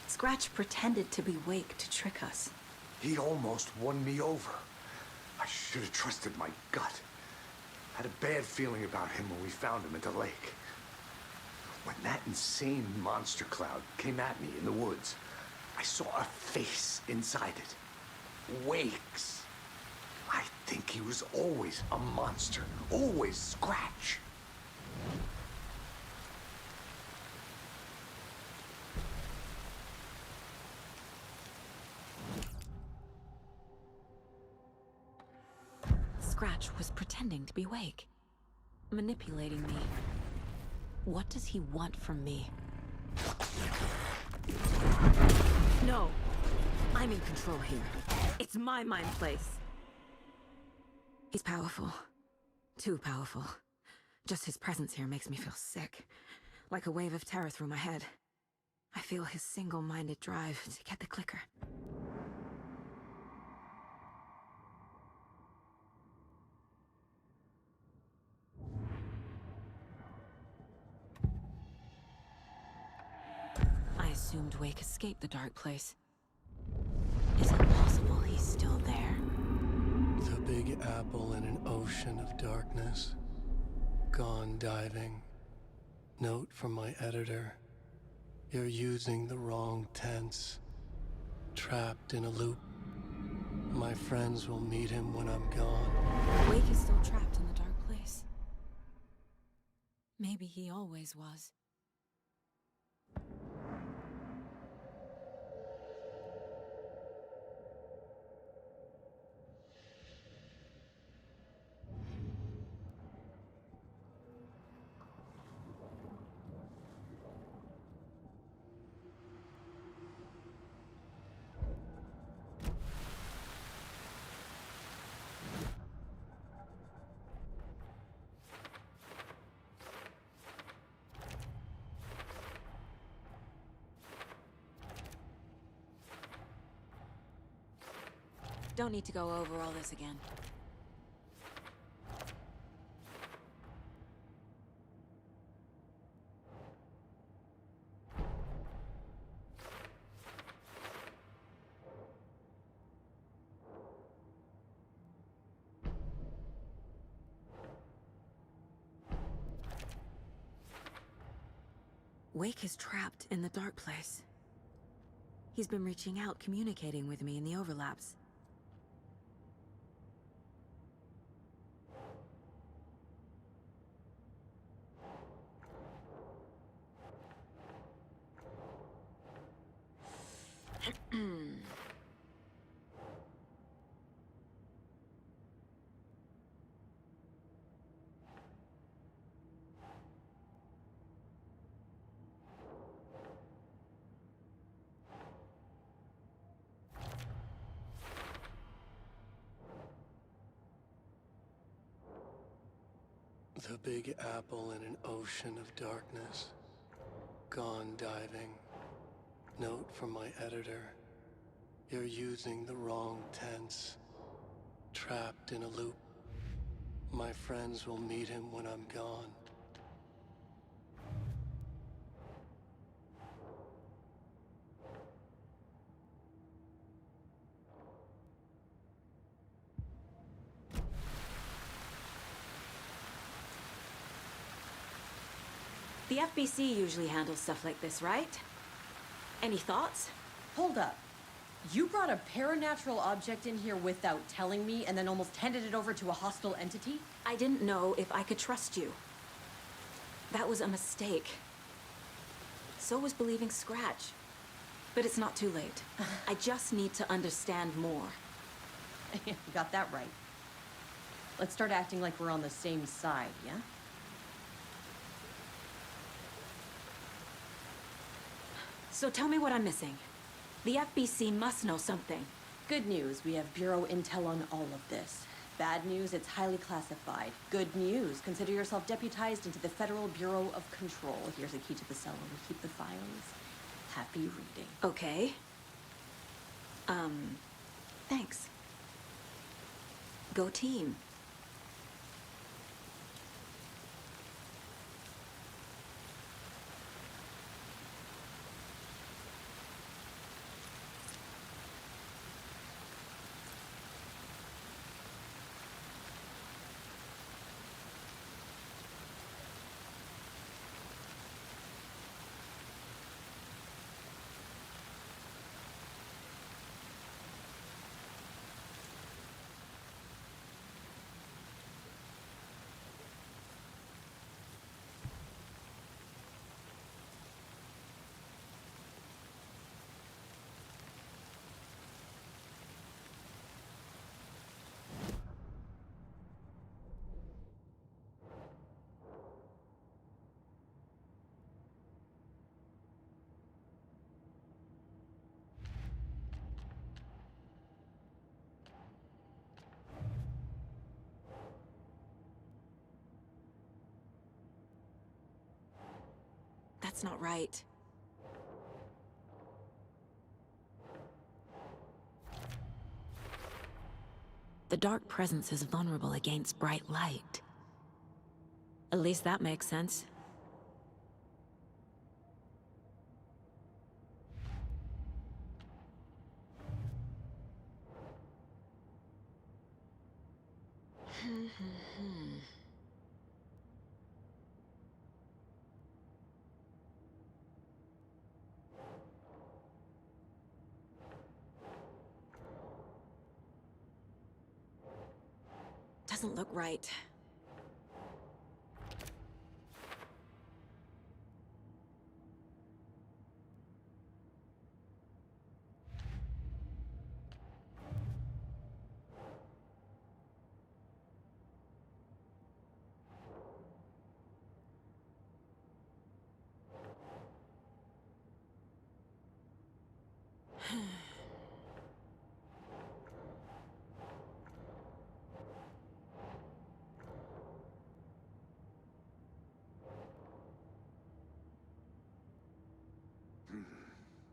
Scratch pretended to be Wake to trick us. He almost won me over. I should have trusted my gut. Had a bad feeling about him when we found him at the lake. When that insane monster cloud came at me in the woods, I saw a face inside it. Wake's. I think he was always a monster. Always Scratch. Scratch was pretending to be Wake. Manipulating me. What does he want from me? No! I'm in control here. It's my mind place. He's powerful. Too powerful. Just his presence here makes me feel sick. Like a wave of terror through my head. I feel his single-minded drive to get the clicker. I assumed Wake escaped the dark place. Is it possible he's still there? The Big Apple in an ocean of darkness. Gone diving. Note from my editor. You're using the wrong tense. Trapped in a loop. My friends will meet him when I'm gone. Wake is still trapped in the dark place. Maybe he always was. Don't need to go over all this again. Wake is trapped in the dark place. He's been reaching out, communicating with me in the overlaps. The Big Apple in an ocean of darkness. Gone diving. Note from my editor. You're using the wrong tense. Trapped in a loop. My friends will meet him when I'm gone. The FBC usually handles stuff like this, right? Any thoughts? Hold up. You brought a paranatural object in here without telling me and then almost handed it over to a hostile entity? I didn't know if I could trust you. That was a mistake. So was believing Scratch. But it's not too late. I just need to understand more. You got that right. Let's start acting like we're on the same side, yeah? So tell me what I'm missing. The FBC must know something. Good news, we have Bureau intel on all of this. Bad news, it's highly classified. Good news, consider yourself deputized into the Federal Bureau of Control. Here's a key to the cell where we keep the files. Happy reading. Okay. Thanks. Go team. That's not right. The dark presence is vulnerable against bright light. At least that makes sense. Doesn't look right.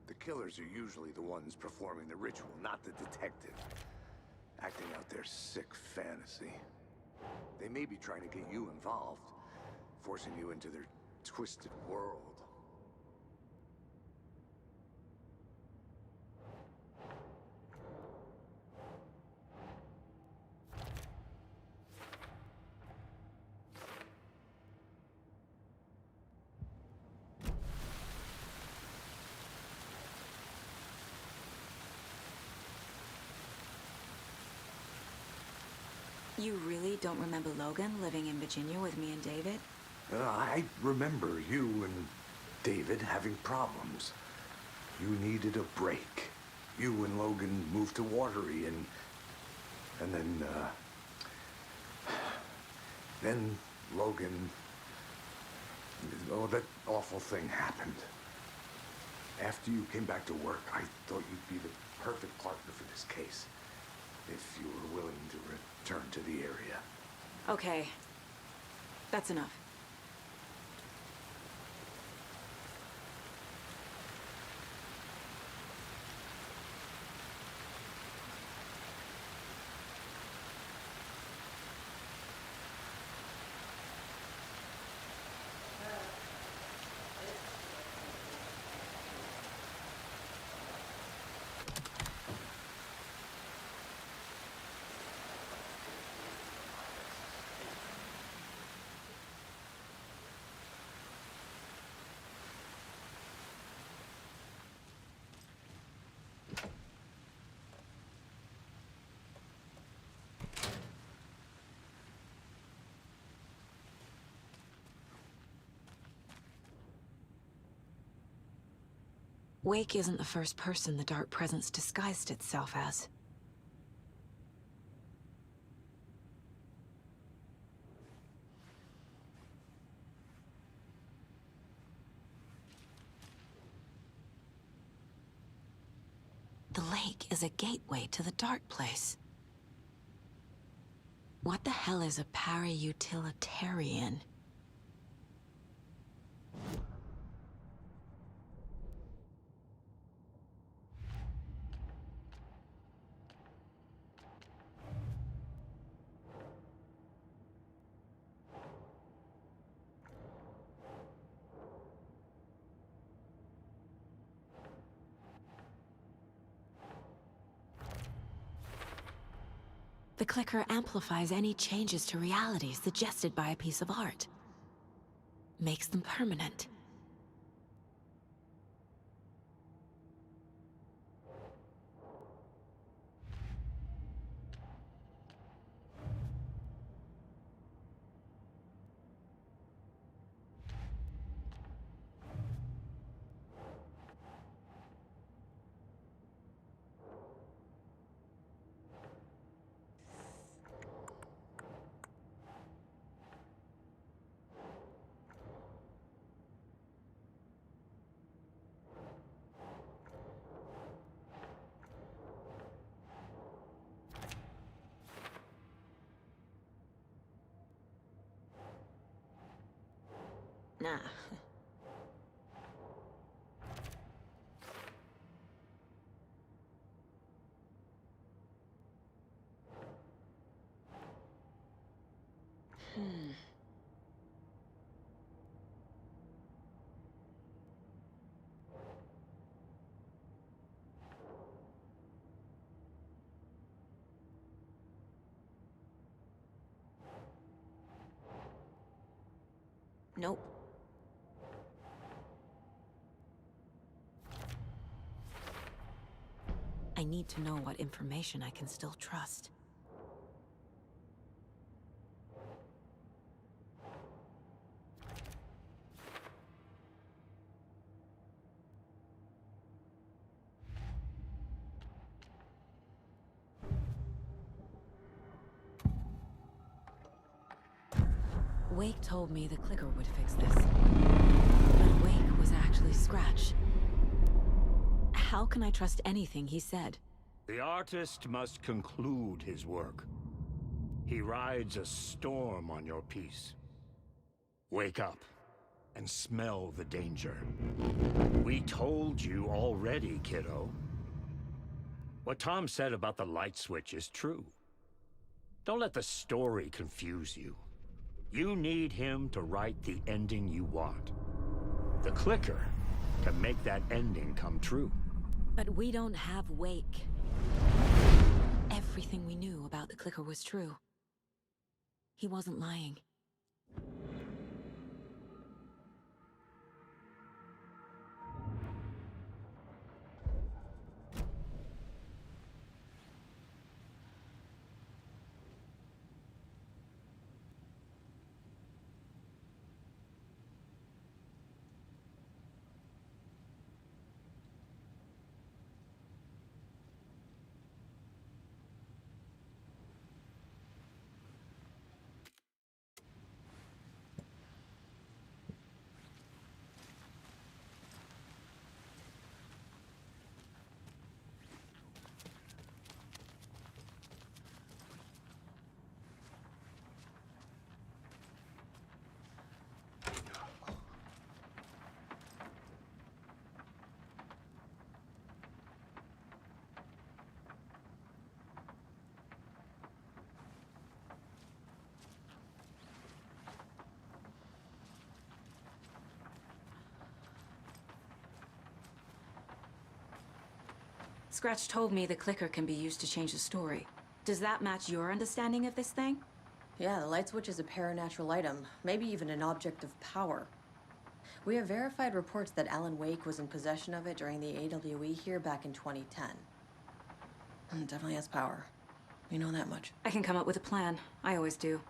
The killers are usually the ones performing the ritual, not the detective. Acting out their sick fantasy. They may be trying to get you involved, forcing you into their twisted world. You really don't remember Logan living in Virginia with me and David? I remember you and David having problems. You needed a break. You and Logan moved to Watery and then Logan, oh, that awful thing happened. After you came back to work, I thought you'd be the perfect partner for this case, if you were willing to return to the area. Okay. That's enough. Wake isn't the first person the dark presence disguised itself as. The lake is a gateway to the dark place. What the hell is a para-utilitarian? The clicker amplifies any changes to reality suggested by a piece of art. Makes them permanent. Nah. Nope. I need to know what information I can still trust. Wake told me the clicker would fix this. But Wake was actually Scratch. How can I trust anything he said? The artist must conclude his work. He rides a storm on your piece. Wake up and smell the danger. We told you already, kiddo. What Tom said about the light switch is true. Don't let the story confuse you. You need him to write the ending you want. The clicker can make that ending come true. But we don't have Wake. Everything we knew about the clicker was true. He wasn't lying. Scratch told me the clicker can be used to change the story. Does that match your understanding of this thing? Yeah, the light switch is a paranatural item, maybe even an object of power. We have verified reports that Alan Wake was in possession of it during the AWE here back in 2010. It definitely has power. We know that much. I can come up with a plan. I always do.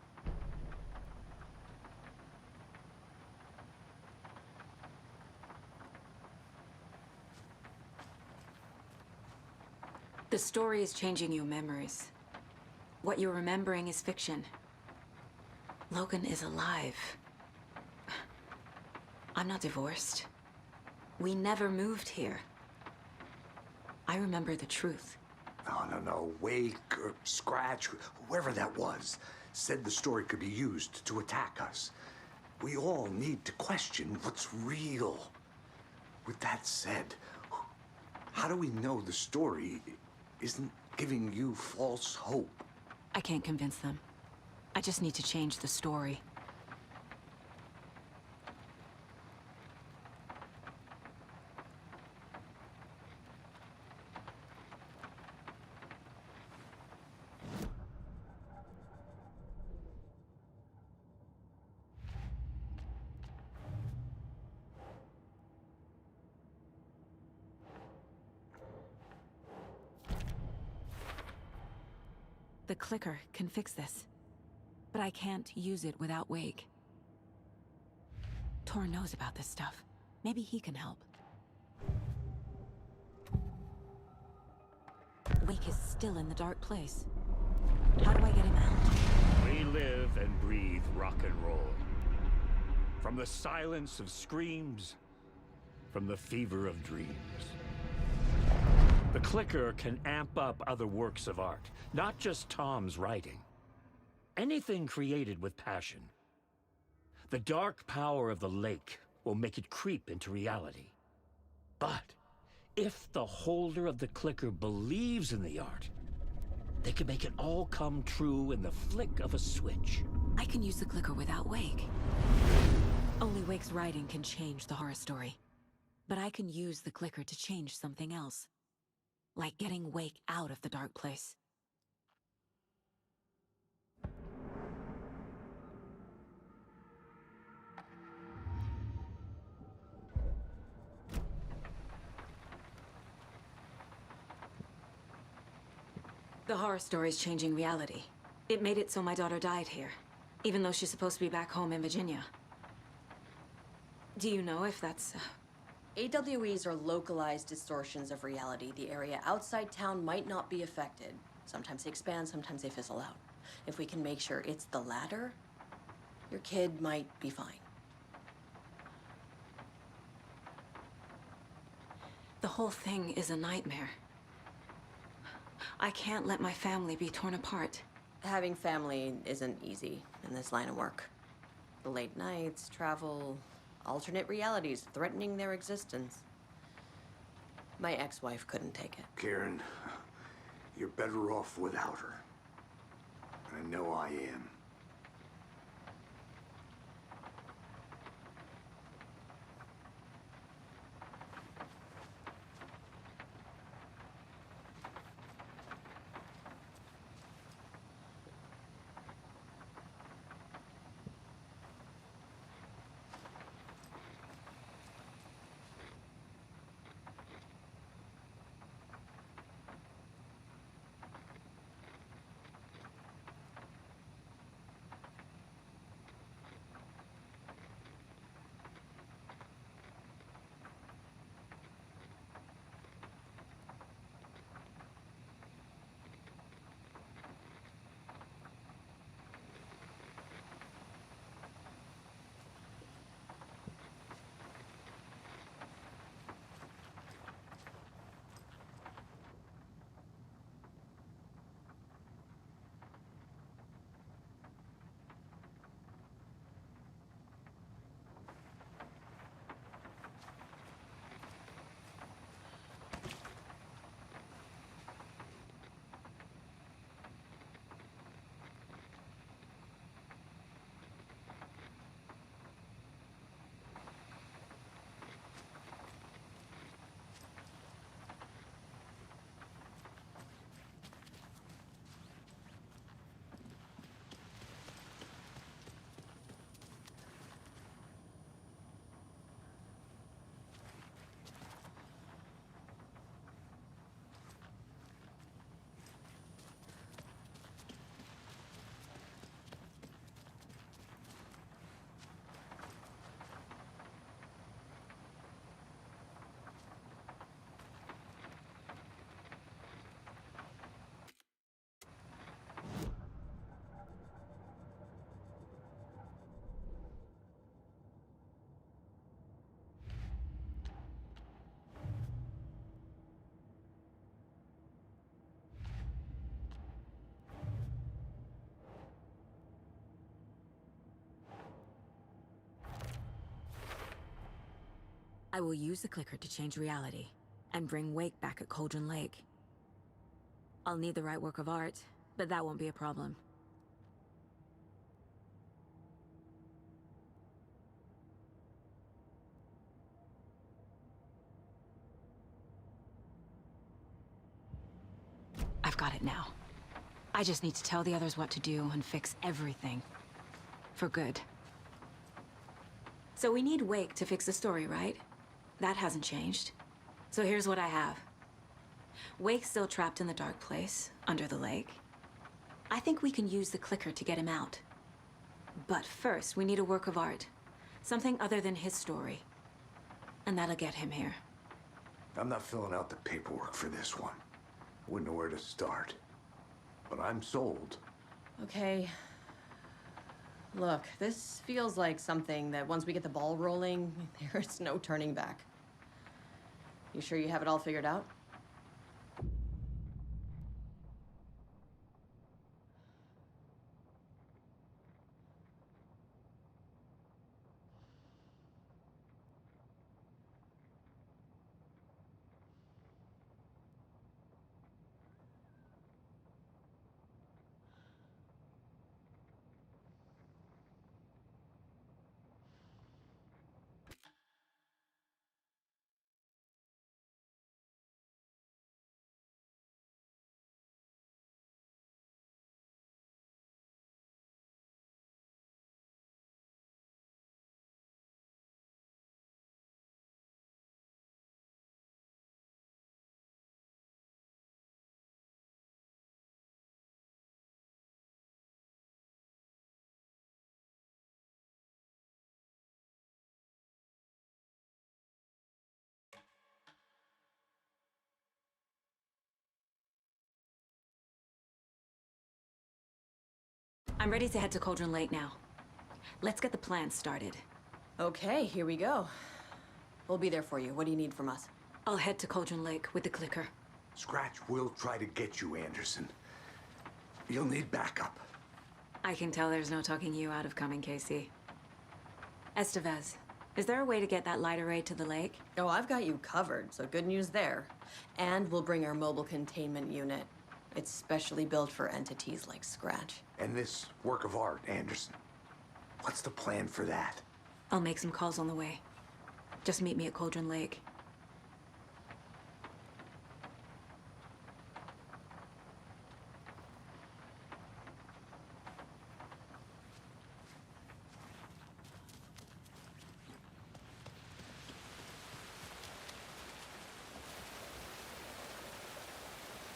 The story is changing your memories. What you're remembering is fiction. Logan is alive. I'm not divorced. We never moved here. I remember the truth. No. Wake or Scratch, whoever that was, said the story could be used to attack us. We all need to question what's real. With that said, how do we know the story isn't giving you false hope? I can't convince them. I just need to change the story. The clicker can fix this, but I can't use it without Wake. Tor knows about this stuff. Maybe he can help. Wake is still in the dark place. How do I get him out? We live and breathe rock and roll. From the silence of screams, from the fever of dreams. The clicker can amp up other works of art, not just Tom's writing. Anything created with passion. The dark power of the lake will make it creep into reality. But if the holder of the clicker believes in the art, they can make it all come true in the flick of a switch. I can use the clicker without Wake. Only Wake's writing can change the horror story. But I can use the clicker to change something else. Like getting Wake out of the dark place. The horror story's changing reality. It made it so my daughter died here, even though she's supposed to be back home in Virginia. Do you know if that's... AWEs are localized distortions of reality. The area outside town might not be affected. Sometimes they expand, sometimes they fizzle out. If we can make sure it's the latter, your kid might be fine. The whole thing is a nightmare. I can't let my family be torn apart. Having family isn't easy in this line of work. The late nights, travel, alternate realities threatening their existence. My ex-wife couldn't take it. Karen, you're better off without her. I know I am. I will use the clicker to change reality and bring Wake back at Cauldron Lake. I'll need the right work of art, but that won't be a problem. I've got it now. I just need to tell the others what to do and fix everything. For good. So we need Wake to fix the story, right? That hasn't changed. So here's what I have. Wake's still trapped in the dark place, under the lake. I think we can use the clicker to get him out. But first, we need a work of art. Something other than his story. And that'll get him here. I'm not filling out the paperwork for this one. Wouldn't know where to start. But I'm sold. Okay. Look, this feels like something that once we get the ball rolling, there's no turning back. You sure you have it all figured out? I'm ready to head to Cauldron Lake now. Let's get the plan started. Okay, here we go. We'll be there for you. What do you need from us? I'll head to Cauldron Lake with the clicker. Scratch will try to get you, Anderson. You'll need backup. I can tell there's no talking you out of coming, Casey. Estevez, is there a way to get that light array to the lake? Oh, I've got you covered, so good news there. And we'll bring our mobile containment unit. It's specially built for entities like Scratch. And this work of art, Anderson. What's the plan for that? I'll make some calls on the way. Just meet me at Cauldron Lake.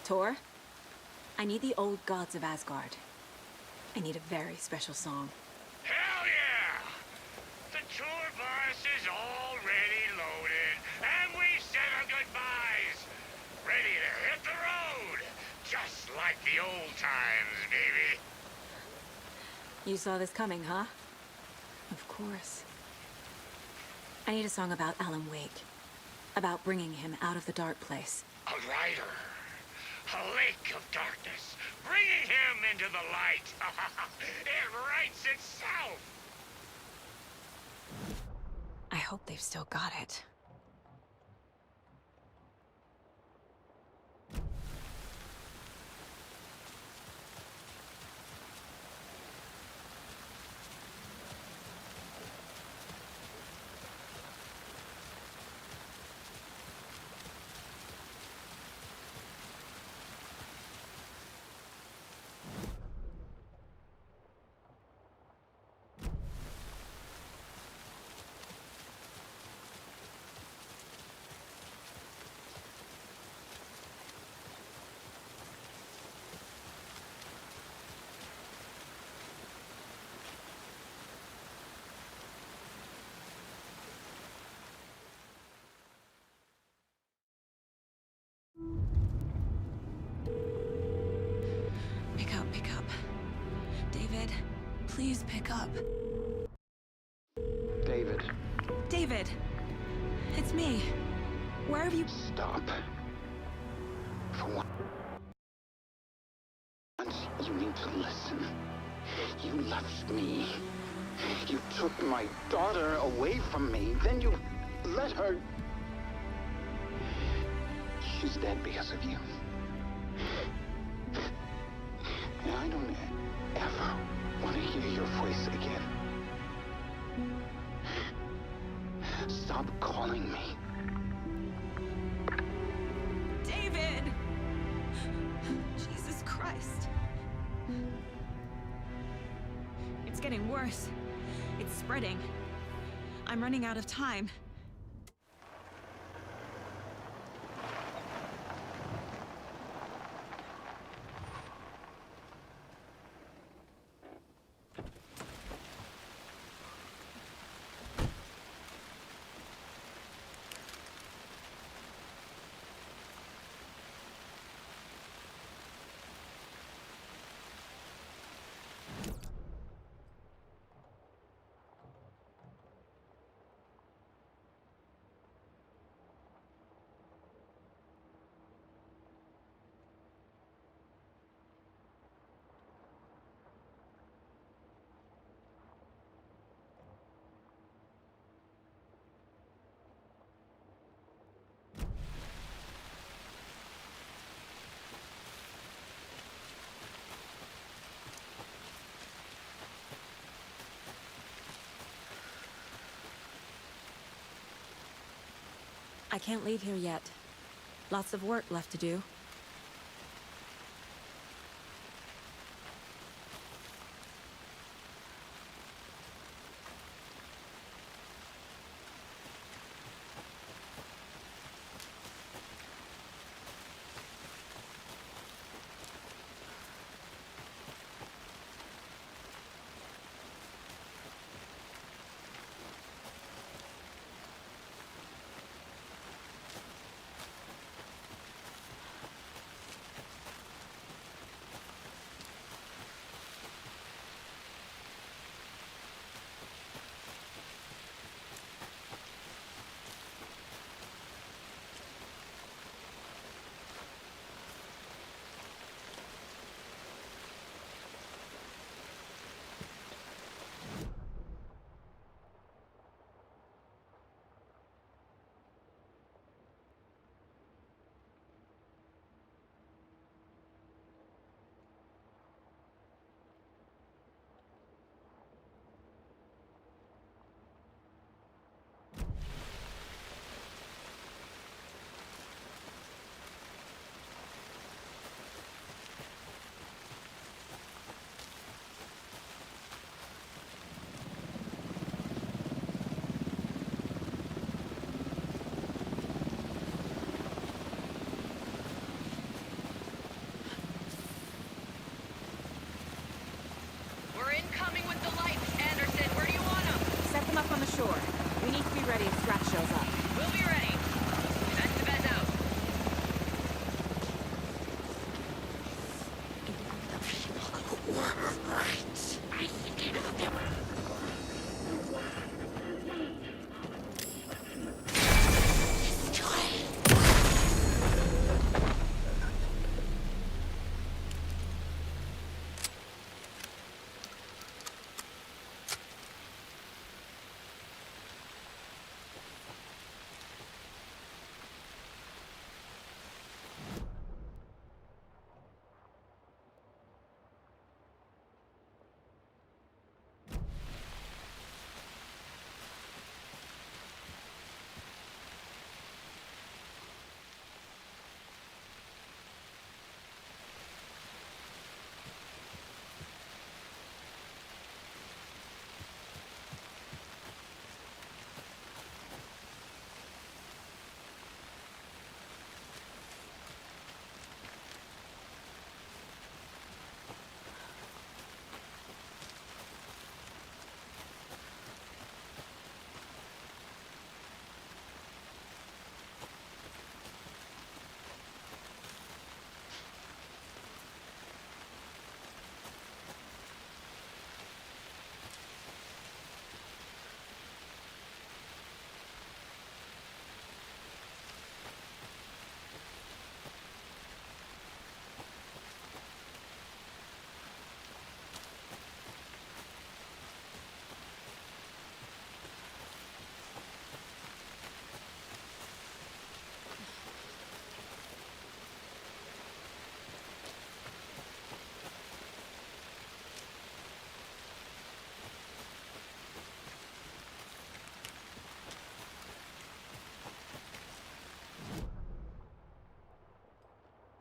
Tor, I need the old gods of Asgard. I need a very special song. Hell yeah! The tour bus is already loaded, and we said our goodbyes. Ready to hit the road, just like the old times, baby. You saw this coming, huh? Of course. I need a song about Alan Wake. About bringing him out of the dark place. A rider. A lake of darkness, bringing him into the light. It writes itself. I hope they've still got it. Pick up. David, please pick up. David. David! It's me. Where have you... Stop. For once, you need to listen. You left me. You took my daughter away from me. Then you let her... She's dead because of you. And I don't ever want to hear your voice again. Stop calling me. David! Jesus Christ. It's getting worse. It's spreading. I'm running out of time. I can't leave here yet. Lots of work left to do. We need to be ready if Scratch shows up. We'll be ready. That's the best out.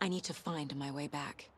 I need to find my way back.